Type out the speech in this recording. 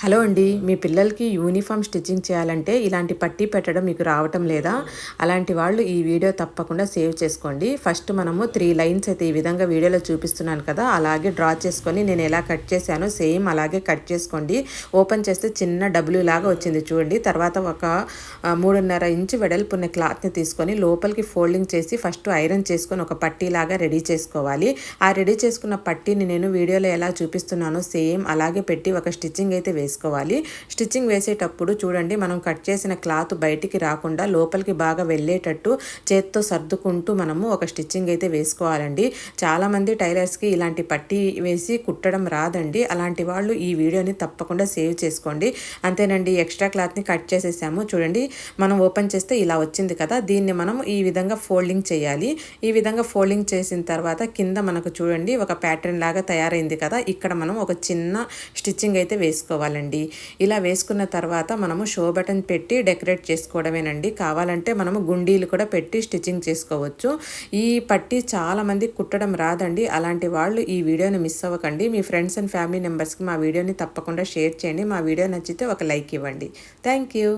Hello అండి, మీ పిల్లలకి uniform stitching చేయాలంటే ఇలాంటి పట్టీ పెట్టడం మీకు రావటం లేదా? అలాంటి వాళ్ళు ఈ వీడియో తప్పకుండా సేవ్ చేసుకోండి. ఫస్ట్ మనము 3 లైన్స్ అయితే ఈ విధంగా వీడియోలో చూపిస్తున్నాను కదా, అలాగే డ్రా చేసుకొని నేను ఎలా కట్ చేశానో సేమ్ అలాగే కట్ చేసుకోండి. ఓపెన్ చేస్తే చిన్న డబ్ల్యూ లాగా వచ్చింది చూడండి. తర్వాత ఒక 3.5 ఇంచు వెడల్పున్న క్లాత్ని తీసుకొని లోపలికి ఫోల్డింగ్ చేసి ఫస్ట్ ఐరన్ చేసుకొని ఒక పట్టీలాగా రెడీ చేసుకోవాలి. ఆ రెడీ చేసుకున్న పట్టీని నేను వీడియోలో ఎలా చూపిస్తున్నానో సేమ్ అలాగే పెట్టి ఒక స్టిచ్చింగ్ అయితే వేసుకోవాలి. స్టిచ్చింగ్ వేసేటప్పుడు చూడండి, మనం కట్ చేసిన క్లాత్ బయటికి రాకుండా లోపలికి బాగా వెళ్ళేటట్టు చేత్తో సర్దుకుంటూ మనము ఒక స్టిచ్చింగ్ అయితే వేసుకోవాలండి. చాలామంది టైలర్స్కి ఇలాంటి పట్టీ వేసి కుట్టడం రాదండి. అలాంటి వాళ్ళు ఈ వీడియోని తప్పకుండా సేవ్ చేసుకోండి. అంతేనండి, ఎక్స్ట్రా క్లాత్ని కట్ చేసేసాము. చూడండి, మనం ఓపెన్ చేస్తే ఇలా వచ్చింది కదా, దీన్ని మనం ఈ విధంగా ఫోల్డింగ్ చేయాలి. ఈ విధంగా ఫోల్డింగ్ చేసిన తర్వాత కింద మనకు చూడండి ఒక ప్యాటర్న్ లాగా తయారైంది కదా, ఇక్కడ మనం ఒక చిన్న స్టిచ్చింగ్ అయితే వేసుకోవాలండి. ఇలా వేసుకున్న తర్వాత మనము షో బటన్ పెట్టి డెకరేట్ చేసుకోవడమేనండి. కావాలంటే మనము గుండీలు కూడా పెట్టి స్టిచ్చింగ్ చేసుకోవచ్చు. ఈ పట్టీ చాలా మంది కుట్టడం రాదండి. అలాంటి వాళ్ళు ఈ వీడియోని మిస్ అవ్వకండి. మీ ఫ్రెండ్స్ అండ్ ఫ్యామిలీ మెంబర్స్కి మా వీడియోని తప్పకుండా షేర్ చేయండి. మా వీడియో నచ్చితే ఒక లైక్ ఇవ్వండి. Thank you.